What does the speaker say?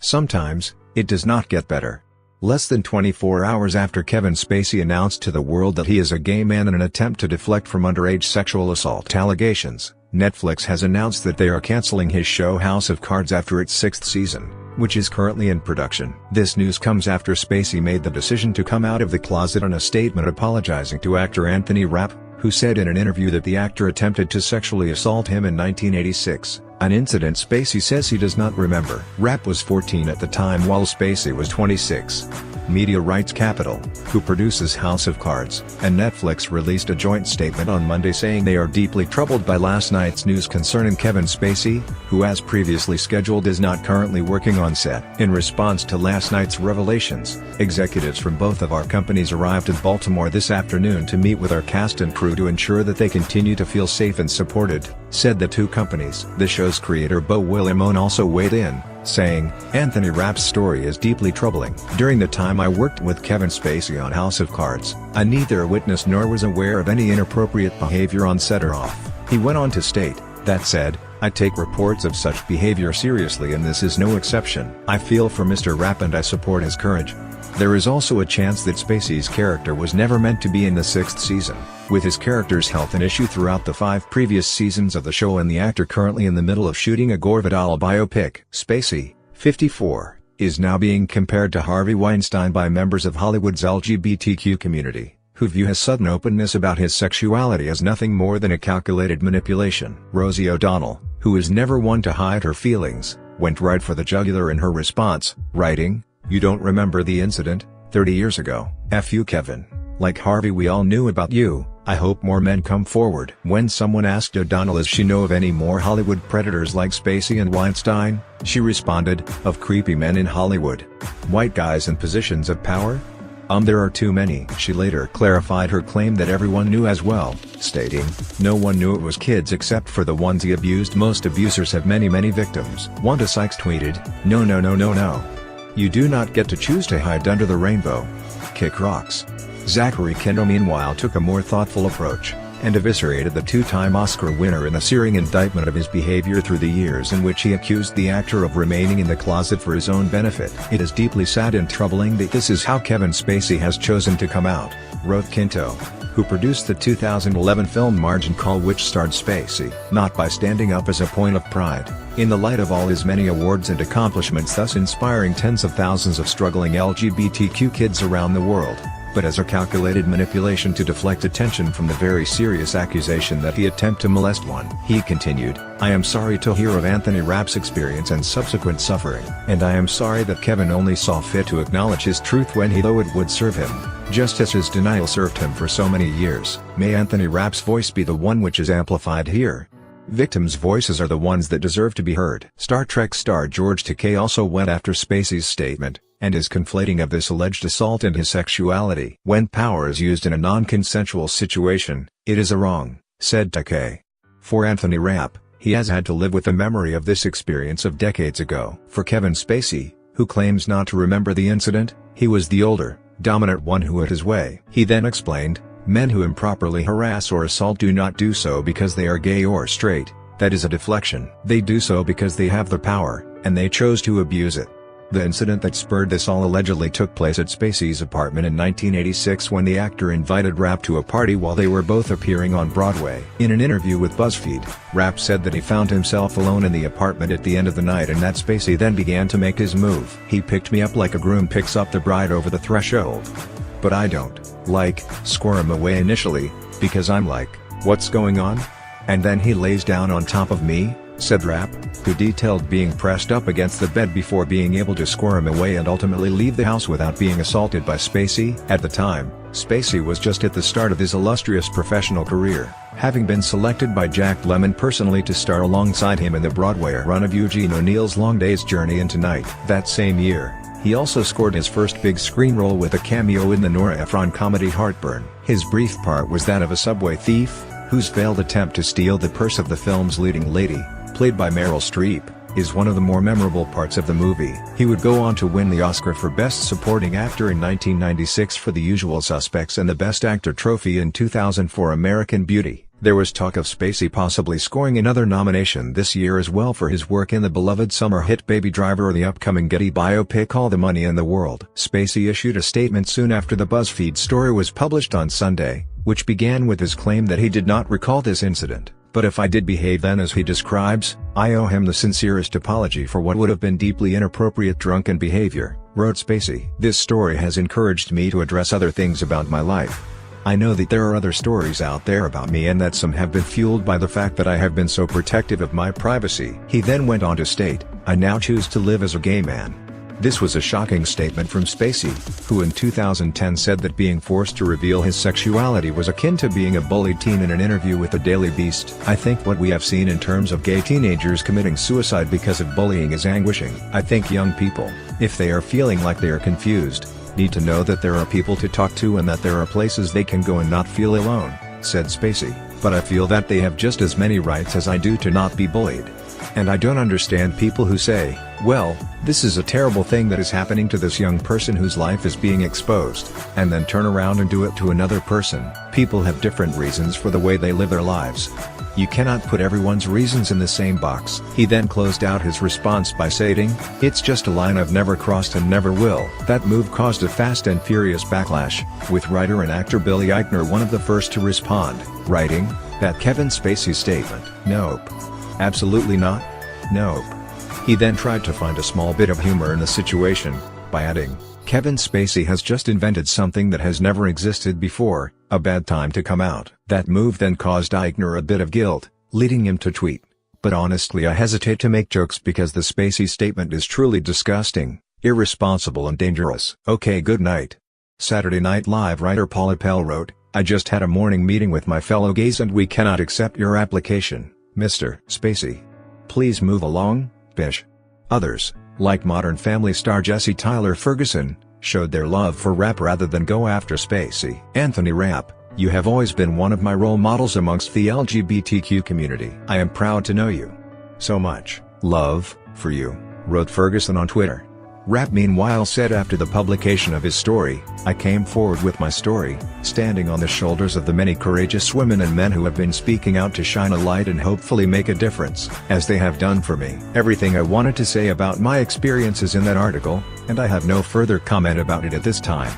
Sometimes, it does not get better. Less than 24 hours after Kevin Spacey announced to the world that he is a gay man in an attempt to deflect from underage sexual assault allegations, Netflix has announced that they are canceling his show House of Cards after its 6th season, which is currently in production. This news comes after Spacey made the decision to come out of the closet on a statement apologizing to actor Anthony Rapp, who said in an interview that the actor attempted to sexually assault him in 1986, an incident Spacey says he does not remember. Rapp was 14 at the time while Spacey was 26. Media Rights Capital, who produces House of Cards, and Netflix released a joint statement on Monday saying they are deeply troubled by last night's news concerning Kevin Spacey, who as previously scheduled is not currently working on set. In response to last night's revelations, executives from both of our companies arrived in Baltimore this afternoon to meet with our cast and crew to ensure that they continue to feel safe and supported, said the two companies. The show's creator Beau Willimon also weighed in, saying, "Anthony Rapp's story is deeply troubling. During the time I worked with Kevin Spacey on House of Cards, I neither witnessed nor was aware of any inappropriate behavior on set or off." He went on to state, "That said, I take reports of such behavior seriously and this is no exception. I feel for Mr. Rapp and I support his courage." There is also a chance that Spacey's character was never meant to be in the 6th season, with his character's health an issue throughout the 5 previous seasons of the show and the actor currently in the middle of shooting a Gore Vidal biopic. Spacey, 54, is now being compared to Harvey Weinstein by members of Hollywood's LGBTQ community, who view his sudden openness about his sexuality as nothing more than a calculated manipulation. Rosie O'Donnell, who is never one to hide her feelings, went right for the jugular in her response, writing, "You don't remember the incident, 30 years ago. F you Kevin. Like Harvey we all knew about you, I hope more men come forward." When someone asked O'Donnell does she know of any more Hollywood predators like Spacey and Weinstein, she responded, "Of creepy men in Hollywood. White guys in positions of power? There are too many." She later clarified her claim that everyone knew as well, stating, "No one knew it was kids except for the ones he abused. Most abusers have many victims." Wanda Sykes tweeted, "No. You do not get to choose to hide under the rainbow. Kick rocks." Zachary Quinto meanwhile took a more thoughtful approach, and eviscerated the 2-time Oscar winner in a searing indictment of his behavior through the years in which he accused the actor of remaining in the closet for his own benefit. "It is deeply sad and troubling that this is how Kevin Spacey has chosen to come out," wrote Quinto, who produced the 2011 film Margin Call which starred Spacey. "Not by standing up as a point of pride, in the light of all his many awards and accomplishments thus inspiring tens of thousands of struggling LGBTQ kids around the world, but as a calculated manipulation to deflect attention from the very serious accusation that he attempted to molest one." He continued, "I am sorry to hear of Anthony Rapp's experience and subsequent suffering, and I am sorry that Kevin only saw fit to acknowledge his truth when he thought it would serve him, just as his denial served him for so many years. May Anthony Rapp's voice be the one which is amplified here. Victims' voices are the ones that deserve to be heard." Star Trek star George Takei also went after Spacey's statement, and his conflating of this alleged assault and his sexuality. "When power is used in a non-consensual situation, it is a wrong," said Takei. For Anthony Rapp, he has had to live with the memory of this experience of decades ago. For Kevin Spacey, who claims not to remember the incident, he was the older, dominant one who had his way. He then explained, "Men who improperly harass or assault do not do so because they are gay or straight, that is a deflection. They do so because they have the power, and they chose to abuse it." The incident that spurred this all allegedly took place at Spacey's apartment in 1986 when the actor invited Rapp to a party while they were both appearing on Broadway. In an interview with BuzzFeed, Rapp said that he found himself alone in the apartment at the end of the night and that Spacey then began to make his move. "He picked me up like a groom picks up the bride over the threshold. But I don't, squirm away initially, because I'm like, what's going on? And then he lays down on top of me," said Rapp, who detailed being pressed up against the bed before being able to squirm away and ultimately leave the house without being assaulted by Spacey. At the time, Spacey was just at the start of his illustrious professional career, having been selected by Jack Lemmon personally to star alongside him in the Broadway run of Eugene O'Neill's Long Day's Journey into Night. That same year, he also scored his first big screen role with a cameo in the Nora Ephron comedy Heartburn. His brief part was that of a subway thief, whose failed attempt to steal the purse of the film's leading lady, played by Meryl Streep, is one of the more memorable parts of the movie. He would go on to win the Oscar for Best Supporting Actor in 1996 for The Usual Suspects and the Best Actor trophy in 2000 for American Beauty. There was talk of Spacey possibly scoring another nomination this year as well for his work in the beloved summer hit Baby Driver or the upcoming Getty biopic All the Money in the World. Spacey issued a statement soon after the BuzzFeed story was published on Sunday, which began with his claim that he did not recall this incident. "But if I did behave then as he describes, I owe him the sincerest apology for what would have been deeply inappropriate drunken behavior," wrote Spacey. "This story has encouraged me to address other things about my life. I know that there are other stories out there about me and that some have been fueled by the fact that I have been so protective of my privacy." He then went on to state, "I now choose to live as a gay man." This was a shocking statement from Spacey, who in 2010 said that being forced to reveal his sexuality was akin to being a bullied teen in an interview with the Daily Beast. "I think what we have seen in terms of gay teenagers committing suicide because of bullying is anguishing. I think young people, if they are feeling like they are confused, need to know that there are people to talk to and that there are places they can go and not feel alone," said Spacey. "But I feel that they have just as many rights as I do to not be bullied. And I don't understand people who say, well, this is a terrible thing that is happening to this young person whose life is being exposed, and then turn around and do it to another person. People have different reasons for the way they live their lives. You cannot put everyone's reasons in the same box." He then closed out his response by stating, "It's just a line I've never crossed and never will." That move caused a fast and furious backlash, with writer and actor Billy Eichner one of the first to respond, writing, "That Kevin Spacey statement, nope. Absolutely not. Nope." He then tried to find a small bit of humor in the situation, by adding, "Kevin Spacey has just invented something that has never existed before, a bad time to come out." That move then caused Eichner a bit of guilt, leading him to tweet, "But honestly I hesitate to make jokes because the Spacey statement is truly disgusting, irresponsible and dangerous." Okay, good night. Saturday Night Live writer Paul Appel wrote, "I just had a morning meeting with my fellow gays and we cannot accept your application, Mr. Spacey. Please move along, bish." Others, like Modern Family star Jesse Tyler Ferguson, showed their love for Rapp rather than go after Spacey. "Anthony Rapp, you have always been one of my role models amongst the LGBTQ community. I am proud to know you. So much love for you," wrote Ferguson on Twitter. Rapp meanwhile said after the publication of his story, "I came forward with my story, standing on the shoulders of the many courageous women and men who have been speaking out to shine a light and hopefully make a difference, as they have done for me. Everything I wanted to say about my experiences in that article, and I have no further comment about it at this time."